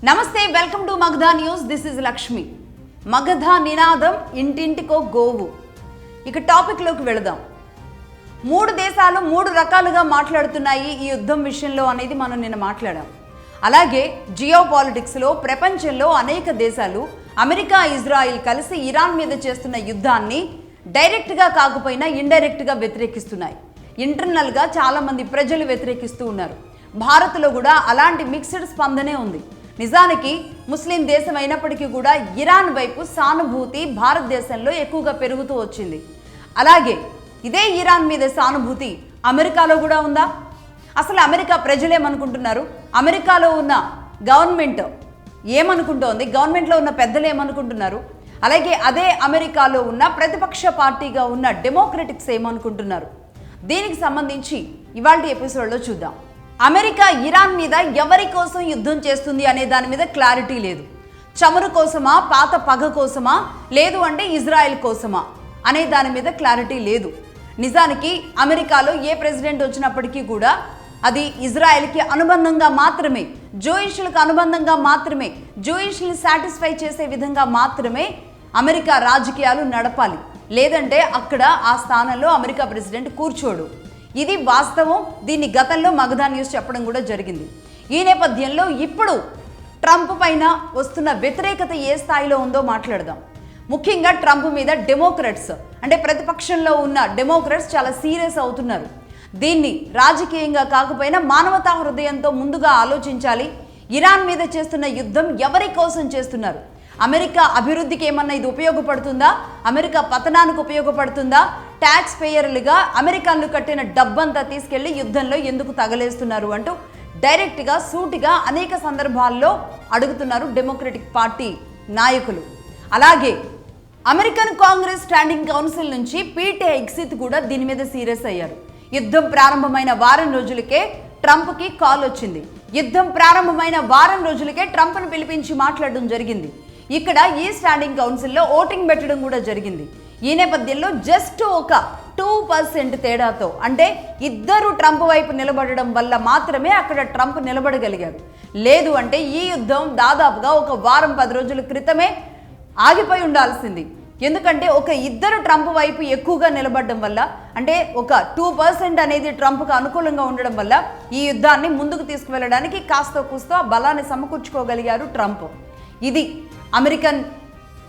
నమస్తే, welcome to Magadha news. This is Lakshmi. Magadha నినాదం ఇంటింటికో గోవు. ఇక టాపిక్లోకి వెళదాం. 3 దేశాలు 3 రకాలుగా మాట్లాడుతున్నాయి ఈ యుద్ధం విషయంలో అనేది మనం నిన్న మాట్లాడాం. అలాగే జియో పాలిటిక్స్లో ప్రపంచంలో అనేక దేశాలు అమెరికా, ఇజ్రాయిల్ కలిసి ఇరాన్ మీద చేస్తున్న యుద్ధాన్ని డైరెక్ట్గా కాకపోయినా ఇండైరెక్ట్గా వ్యతిరేకిస్తున్నాయి. ఇంటర్నల్గా చాలామంది ప్రజలు వ్యతిరేకిస్తూ ఉన్నారు. భారత్లో కూడా అలాంటి మిక్స్డ్ స్పందనే ఉంది. నిజానికి ముస్లిం దేశం అయినప్పటికీ కూడా ఇరాన్ వైపు సానుభూతి భారతదేశంలో ఎక్కువగా పెరుగుతూ వచ్చింది. అలాగే ఇదే ఇరాన్ మీద సానుభూతి అమెరికాలో కూడా ఉందా? అసలు అమెరికా ప్రజలేమనుకుంటున్నారు? అమెరికాలో ఉన్న గవర్నమెంట్ ఏమనుకుంటోంది? గవర్నమెంట్లో ఉన్న పెద్దలు ఏమనుకుంటున్నారు? అలాగే అదే అమెరికాలో ఉన్న ప్రతిపక్ష పార్టీగా ఉన్న డెమోక్రటిక్స్ ఏమనుకుంటున్నారు? దీనికి సంబంధించి ఇవాళ ఎపిసోడ్లో చూద్దాం. అమెరికా ఇరాన్ మీద ఎవరి కోసం యుద్ధం చేస్తుంది అనే దాని మీద క్లారిటీ లేదు. చమురు కోసమా, పాత పగ కోసమా, లేదు అంటే ఇజ్రాయెల్ కోసమా అనే దాని మీద క్లారిటీ లేదు. నిజానికి అమెరికాలో ఏ ప్రెసిడెంట్ వచ్చినప్పటికీ కూడా అది ఇజ్రాయెల్కి అనుబంధంగా మాత్రమే, జూయిష్లకు అనుబంధంగా మాత్రమే, జూయిష్ని సాటిస్ఫై చేసే విధంగా మాత్రమే అమెరికా రాజకీయాలు నడపాలి. లేదంటే అక్కడ ఆ స్థానంలో అమెరికా ప్రెసిడెంట్ కూర్చోడు. ఇది వాస్తవం. దీన్ని గతంలో మగధా న్యూస్ చెప్పడం కూడా జరిగింది. ఈ నేపథ్యంలో ఇప్పుడు ట్రంప్ పైన వస్తున్న వ్యతిరేకత ఏ స్థాయిలో ఉందో మాట్లాడదాం. ముఖ్యంగా ట్రంప్ మీద డెమోక్రాట్స్ అంటే ప్రతిపక్షంలో ఉన్న డెమోక్రాట్స్ చాలా సీరియస్ అవుతున్నారు. దీన్ని రాజకీయంగా కాకపోయినా మానవతా హృదయంతో ముందుగా ఆలోచించాలి. ఇరాన్ మీద చేస్తున్న యుద్ధం ఎవరి కోసం చేస్తున్నారు? అమెరికా అభివృద్ధికి ఏమన్నా ఇది ఉపయోగపడుతుందా? అమెరికా పతనానికి ఉపయోగపడుతుందా? ట్యాక్స్ పేయర్లుగా అమెరికన్లు కట్టిన డబ్బంతా తీసుకెళ్లి యుద్ధంలో ఎందుకు తగలేస్తున్నారు అంటూ డైరెక్ట్గా సూటిగా అనేక సందర్భాల్లో అడుగుతున్నారు డెమోక్రటిక్ పార్టీ నాయకులు. అలాగే అమెరికన్ కాంగ్రెస్ స్టాండింగ్ కౌన్సిల్ నుంచి పీటే ఎగ్జిత్ కూడా దీని మీద సీరియస్ అయ్యారు. యుద్ధం ప్రారంభమైన వారం రోజులకే ట్రంప్కి కాల్ వచ్చింది. యుద్ధం ప్రారంభమైన వారం రోజులకే ట్రంప్ను పిలిపించి మాట్లాడడం జరిగింది. ఇక్కడ ఈ స్టాండింగ్ కౌన్సిల్లో ఓటింగ్ పెట్టడం కూడా జరిగింది. ఈ నేపథ్యంలో జస్ట్ ఒక 2% తేడాతో, అంటే ఇద్దరు ట్రంప్ వైపు నిలబడడం వల్ల మాత్రమే అక్కడ ట్రంప్ నిలబడగలిగారు. లేదు అంటే ఈ యుద్ధం దాదాపుగా ఒక వారం 10 రోజుల క్రితమే ఆగిపోయి ఉండాల్సింది. ఎందుకంటే ఒక ఇద్దరు ట్రంప్ వైపు ఎక్కువగా నిలబడడం వల్ల, అంటే ఒక 2% అనేది ట్రంప్కు అనుకూలంగా ఉండడం వల్ల ఈ యుద్ధాన్ని ముందుకు తీసుకువెళ్ళడానికి కాస్త కూస్తో బలాన్ని సమకూర్చుకోగలిగారు ట్రంప్. ఇది అమెరికన్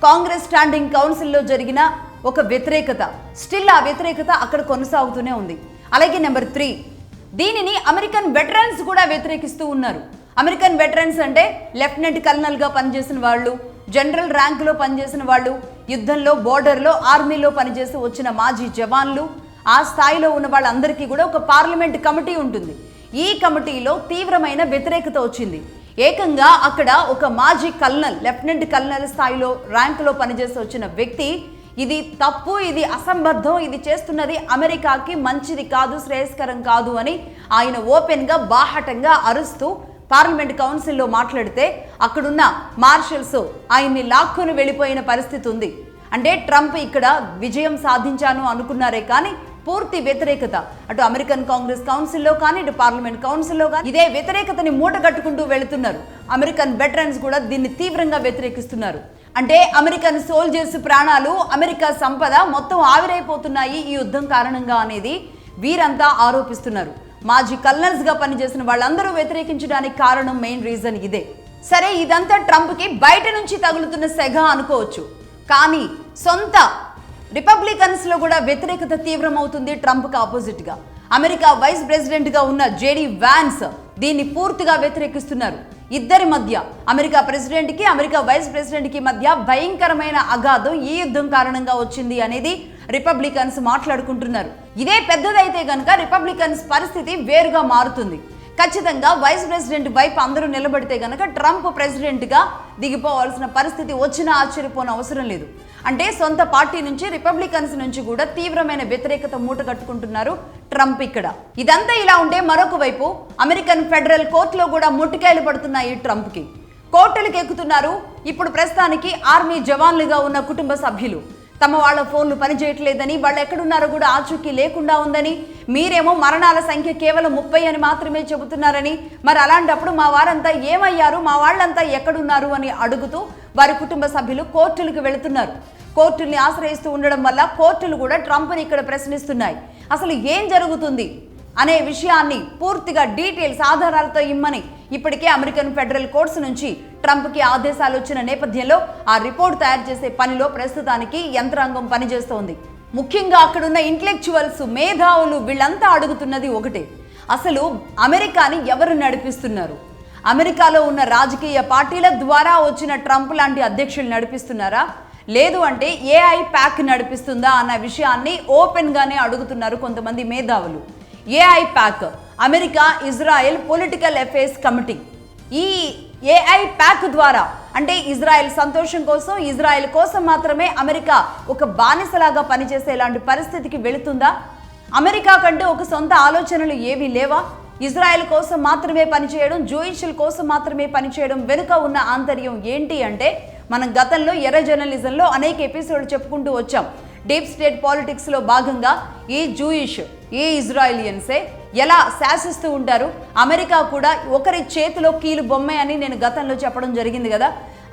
కాంగ్రెస్ స్టాండింగ్ కౌన్సిల్లో జరిగిన ఒక వ్యతిరేకత. స్టిల్ ఆ వ్యతిరేకత అక్కడ కొనసాగుతూనే ఉంది. అలాగే నెంబర్ 3, దీనిని అమెరికన్ వెటరన్స్ కూడా వ్యతిరేకిస్తూ ఉన్నారు. అమెరికన్ వెటరన్స్ అంటే లెఫ్టినెంట్ కల్నల్గా పనిచేసిన వాళ్ళు, జనరల్ ర్యాంకులో పనిచేసిన వాళ్ళు, యుద్ధంలో బోర్డర్లో ఆర్మీలో పనిచేసి వచ్చిన మాజీ జవాన్లు, ఆ స్థాయిలో ఉన్న వాళ్ళందరికీ కూడా ఒక పార్లమెంట్ కమిటీ ఉంటుంది. ఈ కమిటీలో తీవ్రమైన వ్యతిరేకత వచ్చింది. ఏకంగా అక్కడ ఒక మాజీ కల్నల్, లెఫ్టినెంట్ కల్నల్ స్థాయిలో ర్యాంకులో పనిచేసి వచ్చిన వ్యక్తి ఇది తప్పు, ఇది అసంబద్ధం, ఇది చేస్తున్నది అమెరికాకి మంచిది కాదు, శ్రేయస్కరం కాదు అని ఆయన ఓపెన్గా బాహాటంగా అరుస్తూ పార్లమెంట్ కౌన్సిల్లో మాట్లాడితే అక్కడున్న మార్షల్స్ ఆయన్ని లాక్కుని వెళ్ళిపోయిన పరిస్థితి ఉంది. అంటే ట్రంప్ ఇక్కడ విజయం సాధించాను అనుకున్నారే కానీ పూర్తి వ్యతిరేకత అటు అమెరికన్ కాంగ్రెస్ కౌన్సిల్లో కానీ ఇటు పార్లమెంట్ కౌన్సిల్లో కానీ ఇదే వ్యతిరేకతని మూటగట్టుకుంటూ వెళుతున్నారు. అమెరికన్ వెటరన్స్ కూడా దీన్ని తీవ్రంగా వ్యతిరేకిస్తున్నారు. అంటే అమెరికన్ సోల్జర్స్ ప్రాణాలు, అమెరికా సంపద మొత్తం ఆవిరైపోతున్నాయి ఈ యుద్ధం కారణంగా అనేది వీరంతా ఆరోపిస్తున్నారు. మాజీ కల్నల్స్గా పనిచేసిన వాళ్ళందరూ వ్యతిరేకించడానికి కారణం, మెయిన్ రీజన్ ఇదే. సరే, ఇదంతా ట్రంప్కి బయట నుంచి తగులుతున్న సెగ అనుకోవచ్చు. కానీ సొంత రిపబ్లికన్స్లో కూడా వ్యతిరేకత తీవ్రమవుతుంది ట్రంప్కి ఆపోజిట్గా. అమెరికా వైస్ ప్రెసిడెంట్గా ఉన్న జేడీ వ్యాన్స్ దీన్ని పూర్తిగా వ్యతిరేకిస్తున్నారు. ఇద్దరి మధ్య, అమెరికా ప్రెసిడెంట్కి అమెరికా వైస్ ప్రెసిడెంట్కి మధ్య భయంకరమైన అగాధం ఈ యుద్ధం కారణంగా వచ్చింది అనేది రిపబ్లికన్స్ మాట్లాడుకుంటున్నారు. ఇదే పెద్దదైతే కనుక రిపబ్లికన్స్ పరిస్థితి వేరుగా మారుతుంది. ఖచ్చితంగా వైస్ ప్రెసిడెంట్ వైపు అందరూ నిలబడితే కనుక ట్రంప్ ప్రెసిడెంట్గా దిగిపోవాల్సిన పరిస్థితి వచ్చినా ఆశ్చర్యపోని అవసరం లేదు. అంటే సొంత పార్టీ నుంచి, రిపబ్లికన్స్ నుంచి కూడా తీవ్రమైన వ్యతిరేకత మూటగట్టుకుంటున్నారు ట్రంప్ ఇక్కడ. ఇదంతా ఇలా ఉంటే మరొక వైపు అమెరికన్ ఫెడరల్ కోర్టులో కూడా ముట్టికాయలు పడుతున్నాయి ట్రంప్కి. కోర్టులకు ఎక్కుతున్నారు ఇప్పుడు ప్రస్తుతానికి ఆర్మీ జవాన్లుగా ఉన్న కుటుంబ సభ్యులు. తమ వాళ్ళ ఫోన్లు పనిచేయట్లేదని, వాళ్ళు ఎక్కడున్నారో కూడా ఆచూకీ లేకుండా ఉందని, మీరేమో మరణాల సంఖ్య కేవలం 30 అని మాత్రమే చెబుతున్నారని, మరి అలాంటప్పుడు మా వారంతా ఏమయ్యారు, మా వాళ్ళంతా ఎక్కడున్నారు అని అడుగుతూ వారి కుటుంబ సభ్యులు కోర్టులకు వెళుతున్నారు. కోర్టుల్ని ఆశ్రయిస్తూ ఉండడం వల్ల కోర్టులు కూడా ట్రంప్ని ఇక్కడ ప్రశ్నిస్తున్నాయి. అసలు ఏం జరుగుతుంది అనే విషయాన్ని పూర్తిగా డీటెయిల్స్ ఆధారాలతో ఇమ్మని ఇప్పటికే అమెరికన్ ఫెడరల్ కోర్ట్స్ నుంచి ట్రంప్కి ఆదేశాలు వచ్చిన నేపథ్యంలో ఆ రిపోర్ట్ తయారు చేసే పనిలో ప్రస్తుతానికి యంత్రాంగం పనిచేస్తోంది. ముఖ్యంగా అక్కడున్న ఇంటెలెక్చువల్స్, మేధావులు వీళ్ళంతా అడుగుతున్నది ఒకటే, అసలు అమెరికాని ఎవరు నడిపిస్తున్నారు? అమెరికాలో ఉన్న రాజకీయ పార్టీల ద్వారా వచ్చిన ట్రంప్ లాంటి అధ్యక్షులు నడిపిస్తున్నారా, లేదు అంటే ఏఐ ప్యాక్ నడిపిస్తుందా అన్న విషయాన్ని ఓపెన్గానే అడుగుతున్నారు కొంతమంది మేధావులు. AI pack, America Israel political affairs committee. ఈ ఏఐ ప్యాక్ ద్వారా అంటే ఇజ్రాయెల్ సంతోషం కోసం, ఇజ్రాయెల్ కోసం మాత్రమే అమెరికా ఒక బానిసలాగా పనిచేసేలాంటి పరిస్థితికి వెళుతుందా? అమెరికా కంటే ఒక సొంత ఆలోచనలు ఏవీ లేవా? ఇజ్రాయెల్ కోసం మాత్రమే పనిచేయడం, జూయిషుల కోసం మాత్రమే పనిచేయడం వెనుక ఉన్న ఆంతర్యం ఏంటి అంటే, మనం గతంలో ఎర్ర జర్నలిజంలో అనేక ఎపిసోడ్లు చెప్పుకుంటూ వచ్చాం. డీప్ స్టేట్ పాలిటిక్స్లో భాగంగా ఈ జూయిష్, ఈ ఇజ్రాయిలియన్సే ఎలా శాసిస్తూ ఉంటారు, అమెరికా కూడా ఒకరి చేతిలో కీలు బొమ్మే అని నేను గతంలో చెప్పడం జరిగింది కదా.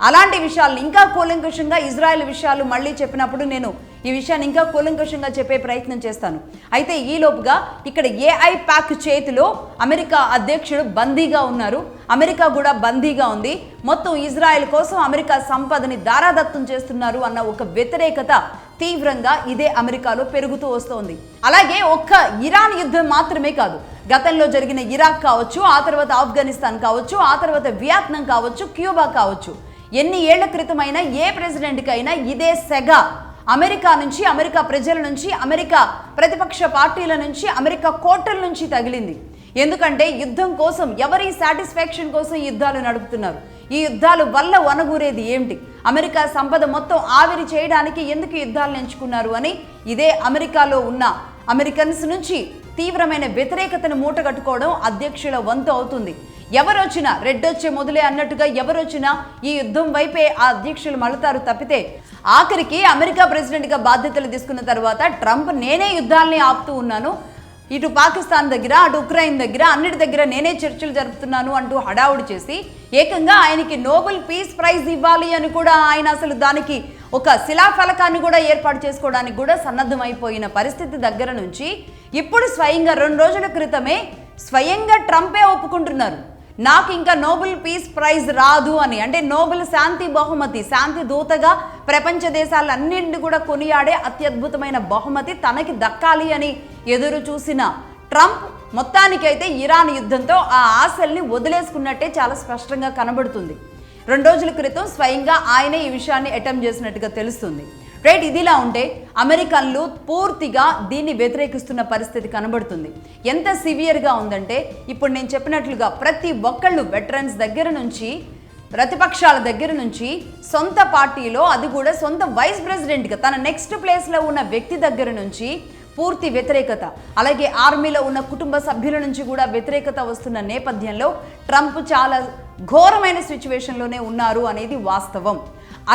అలాంటి విషయాలు ఇంకా కూలంకషంగా ఇజ్రాయెల్ విషయాలు మళ్ళీ చెప్పినప్పుడు నేను ఈ విషయాన్ని ఇంకా కూలంకషంగా చెప్పే ప్రయత్నం చేస్తాను. అయితే ఈలోపుగా ఇక్కడ ఏఐ ప్యాక్ చేతిలో అమెరికా అధ్యక్షుడు బందీగా ఉన్నారు, అమెరికా కూడా బందీగా ఉంది. మొత్తం ఇజ్రాయెల్ కోసం అమెరికా సంపదని దారాదత్తం చేస్తున్నారు అన్న ఒక వ్యతిరేకత తీవ్రంగా ఇదే అమెరికాలో పెరుగుతూ వస్తోంది. అలాగే ఒక్క ఇరాన్ యుద్ధం మాత్రమే కాదు, గతంలో జరిగిన ఇరాక్ కావచ్చు, ఆ తర్వాత ఆఫ్ఘనిస్తాన్ కావచ్చు, ఆ తర్వాత వియత్నాం కావచ్చు, క్యూబా కావచ్చు, ఎన్ని ఏళ్ల క్రితమైనా ఏ ప్రెసిడెంట్కైనా ఇదే సెగ అమెరికా నుంచి, అమెరికా ప్రజల నుంచి, అమెరికా ప్రతిపక్ష పార్టీల నుంచి, అమెరికా కోర్టుల నుంచి తగిలింది. ఎందుకంటే యుద్ధం కోసం, ఎవరి సాటిస్ఫాక్షన్ కోసం యుద్ధాలు నడుపుతున్నారు. ఈ యుద్ధాల వల్ల వనగూరేది ఏమిటి, అమెరికా సంపద మొత్తం ఆవిరి చేయడానికి ఎందుకు యుద్ధాలను ఎంచుకున్నారు అని ఇదే అమెరికాలో ఉన్న అమెరికన్స్ నుంచి తీవ్రమైన వ్యతిరేకతను మూటగట్టుకోవడం అధ్యక్షుల వంతు అవుతుంది. ఎవరొచ్చినా రెడ్డొచ్చే మొదలే అన్నట్టుగా ఎవరొచ్చినా ఈ యుద్ధం వైపే ఆ అధ్యక్షులు మళ్ళుతారు తప్పితే, ఆఖరికి అమెరికా ప్రెసిడెంట్గా బాధ్యతలు తీసుకున్న తర్వాత ట్రంప్ నేనే యుద్ధాలని ఆపుతూ ఉన్నాను, ఇటు పాకిస్తాన్ దగ్గర, అటు ఉక్రెయిన్ దగ్గర, అన్నిటి దగ్గర నేనే చర్చలు జరుపుతున్నాను అంటూ హడావుడి చేసి ఏకంగా ఆయనకి నోబెల్ పీస్ ప్రైజ్ ఇవ్వాలి అని కూడా ఆయన అసలు దానికి ఒక శిలాఫలకాన్ని కూడా ఏర్పాటు చేసుకోవడానికి కూడా సన్నద్ధమైపోయిన పరిస్థితి దగ్గర నుంచి ఇప్పుడు స్వయంగా 2 రోజుల క్రితమే స్వయంగా ట్రంపే ఒప్పుకుంటున్నారు, నాకు ఇంకా నోబెల్ పీస్ ప్రైజ్ రాదు అని. అంటే నోబెల్ శాంతి బహుమతి, శాంతి దూతగా ప్రపంచ దేశాలన్నింటినీ కూడా కొనియాడే అత్యద్భుతమైన బహుమతి తనకి దక్కాలి అని ఎదురు చూసిన ట్రంప్ మొత్తానికైతే ఇరాన్ యుద్ధంతో ఆ ఆశల్ని వదిలేసుకున్నట్టే చాలా స్పష్టంగా కనబడుతుంది. 2 రోజుల క్రితం స్వయంగా ఆయనే ఈ విషయాన్ని అటెంప్ట్ చేసినట్టుగా తెలుస్తుంది. రైట్, ఇదిలా ఉంటే అమెరికన్లు పూర్తిగా దీన్ని వ్యతిరేకిస్తున్న పరిస్థితి కనబడుతుంది. ఎంత సివియర్గా ఉందంటే, ఇప్పుడు నేను చెప్పినట్లుగా ప్రతి ఒక్కళ్ళు వెటరన్స్ దగ్గర నుంచి, ప్రతిపక్షాల దగ్గర నుంచి, సొంత పార్టీలో అది కూడా సొంత వైస్ ప్రెసిడెంట్గా తన నెక్స్ట్ ప్లేస్లో ఉన్న వ్యక్తి దగ్గర నుంచి పూర్తి వ్యతిరేకత, అలాగే ఆర్మీలో ఉన్న కుటుంబ సభ్యుల నుంచి కూడా వ్యతిరేకత వస్తున్న నేపథ్యంలో ట్రంప్ చాలా ఘోరమైన సిచ్యువేషన్లోనే ఉన్నారు అనేది వాస్తవం.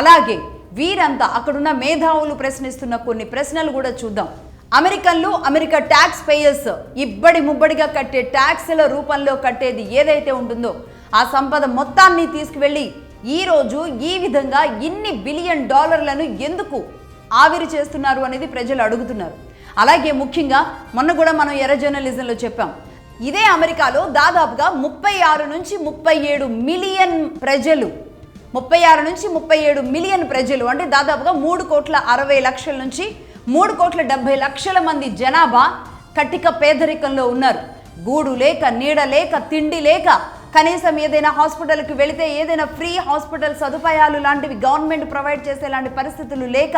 అలాగే వీరంతా అక్కడున్న మేధావులు ప్రశ్నిస్తున్న కొన్ని ప్రశ్నలు కూడా చూద్దాం. అమెరికన్లు, అమెరికా ట్యాక్స్ పేయర్స్ ఇబ్బడి ముబ్బడిగా కట్టే ట్యాక్స్ల రూపంలో కట్టేది ఏదైతే ఉంటుందో ఆ సంపద మొత్తాన్ని తీసుకువెళ్ళి ఈరోజు ఈ విధంగా ఇన్ని బిలియన్ డాలర్లను ఎందుకు ఆవిరి చేస్తున్నారు అనేది ప్రజలు అడుగుతున్నారు. అలాగే ముఖ్యంగా మొన్న కూడా మనం ఎర్ర జర్నలిజంలో చెప్పాం, ఇదే అమెరికాలో దాదాపుగా 36 నుంచి 37 మిలియన్ ప్రజలు, 36 నుంచి 37 మిలియన్ ప్రజలు అంటే దాదాపుగా 3,60,00,000 నుంచి 3,70,00,000 మంది జనాభా కటిక పేదరికంలో ఉన్నారు. గూడు లేక, నీడ లేక, తిండి లేక, కనీసం ఏదైనా హాస్పిటల్కి వెళితే ఏదైనా ఫ్రీ హాస్పిటల్ సదుపాయాలు లాంటివి గవర్నమెంట్ ప్రొవైడ్ చేసేలాంటి పరిస్థితులు లేక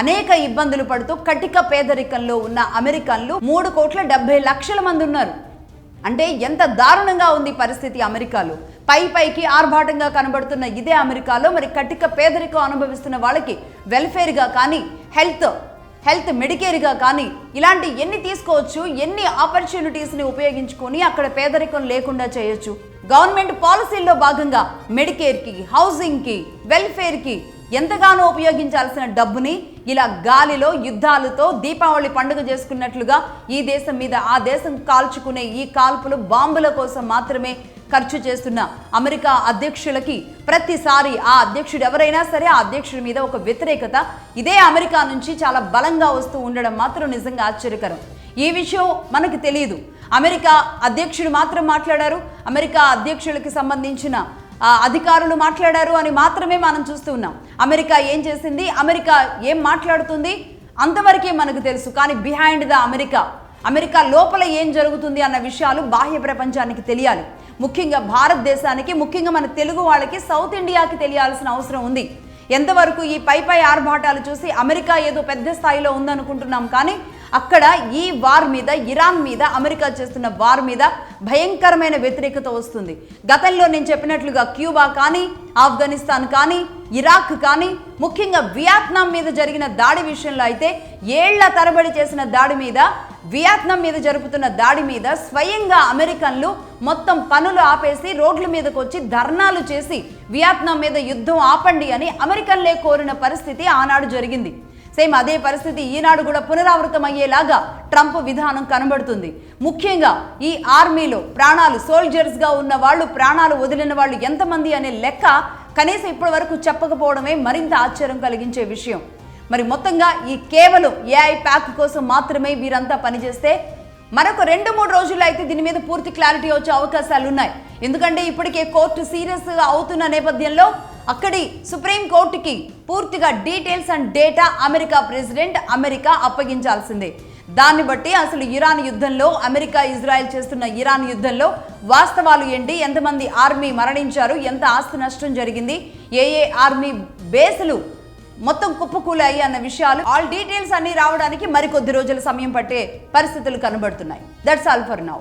అనేక ఇబ్బందులు పడుతూ కటిక పేదరికంలో ఉన్న అమెరికన్లు 3,70,00,000 మంది ఉన్నారు. అంటే ఎంత దారుణంగా ఉంది పరిస్థితి అమెరికాలో. పైకి ఆర్భాటంగా కనబడుతున్న ఇదే అమెరికాలో మరి కటిక పేదరికం అనుభవిస్తున్న వాళ్ళకి వెల్ఫేర్గా కానీ, హెల్త్ మెడికేర్గా కానీ ఇలాంటి ఎన్ని తీసుకోవచ్చు, ఎన్ని ఆపర్చునిటీస్ని ఉపయోగించుకొని అక్కడ పేదరికం లేకుండా చేయొచ్చు. గవర్నమెంట్ పాలసీల్లో భాగంగా మెడికేర్కి, హౌసింగ్కి, వెల్ఫేర్కి ఎంతగానో ఉపయోగించాల్సిన డబ్బుని ఇలా గాలిలో యుద్ధాలతో దీపావళి పండుగ చేసుకున్నట్లుగా ఈ దేశం మీద ఆ దేశం కాల్చుకునే ఈ కాల్పులు బాంబుల కోసం మాత్రమే ఖర్చు చేస్తున్న అమెరికా అధ్యక్షులకి ప్రతిసారి ఆ అధ్యక్షుడు ఎవరైనా సరే ఆ అధ్యక్షుడి మీద ఒక వ్యతిరేకత ఇదే అమెరికా నుంచి చాలా బలంగా వస్తూ ఉండడం మాత్రం నిజంగా ఆశ్చర్యకరం. ఈ విషయం మనకు తెలియదు. అమెరికా అధ్యక్షుడు మాత్రం మాట్లాడారు, అమెరికా అధ్యక్షులకి సంబంధించిన అధికారులు మాట్లాడారు అని మాత్రమే మనం చూస్తూ ఉన్నాం. అమెరికా ఏం చేసింది, అమెరికా ఏం మాట్లాడుతుంది అంతవరకే మనకు తెలుసు. కానీ బిహైండ్ ద అమెరికా లోపల ఏం జరుగుతుంది అన్న విషయాలు బాహ్య ప్రపంచానికి తెలియాలి. ముఖ్యంగా భారతదేశానికి, ముఖ్యంగా మన తెలుగు వాళ్ళకి, సౌత్ ఇండియాకి తెలియాల్సిన అవసరం ఉంది. ఎంతవరకు ఈ పై ఆర్భాటాలు చూసి అమెరికా ఏదో పెద్ద స్థాయిలో ఉందనుకుంటున్నాం, కానీ అక్కడ ఈ వార్ మీద, ఇరాన్ మీద అమెరికా చేస్తున్న వార్ మీద భయంకరమైన వ్యతిరేకత వస్తుంది. గతంలో నేను చెప్పినట్లుగా క్యూబా కానీ, ఆఫ్ఘనిస్తాన్ కానీ, ఇరాక్ కానీ, ముఖ్యంగా వియత్నాం మీద జరిగిన దాడి విషయంలో అయితే ఏళ్ల తరబడి చేసిన దాడి మీద, వియత్నాం మీద జరుపుతున్న దాడి మీద స్వయంగా అమెరికన్లు మొత్తం పనులు ఆపేసి రోడ్ల మీదకి వచ్చి ధర్నాలు చేసి వియత్నాం మీద యుద్ధం ఆపండి అని అమెరికన్లే కోరిన పరిస్థితి ఆనాడు జరిగింది. సేమ్ అదే పరిస్థితి ఈనాడు కూడా పునరావృతం అయ్యేలాగా ట్రంప్ విధానం కనబడుతుంది. ముఖ్యంగా ఈ ఆర్మీలో ప్రాణాలు, సోల్జర్స్గా ఉన్న వాళ్ళు, ప్రాణాలు వదిలిన వాళ్ళు ఎంతమంది అనే లెక్క కనీసం ఇప్పటి వరకు చెప్పకపోవడమే మరింత ఆశ్చర్యం కలిగించే విషయం. మరి మొత్తంగా ఈ కేవలం ఏఐ ప్యాక్ కోసం మాత్రమే వీరంతా పనిచేస్తే మరొక 2-3 రోజుల్లో అయితే దీని మీద పూర్తి క్లారిటీ వచ్చే అవకాశాలు ఉన్నాయి. ఎందుకంటే ఇప్పటికే కోర్టు సీరియస్గా అవుతున్న నేపథ్యంలో అక్కడి సుప్రీం కోర్టుకి పూర్తిగా details and data America president America అప్పగించాల్సిందే. దాన్ని బట్టి అసలు ఇరాన్ యుద్ధంలో, అమెరికా ఇజ్రాయెల్ చేస్తున్న ఇరాన్ యుద్ధంలో వాస్తవాలు ఏంటి, ఎంతమంది ఆర్మీ మరణించారు, ఎంత ఆస్తి నష్టం జరిగింది, ఏ ఆర్మీ బేసులు మొత్తం కుప్పకూలాయి అన్న విషయాలు, ఆల్ డీటెయిల్స్ అన్ని రావడానికి మరికొద్ది రోజుల సమయం పట్టే పరిస్థితులు కనబడుతున్నాయి. That's all for now.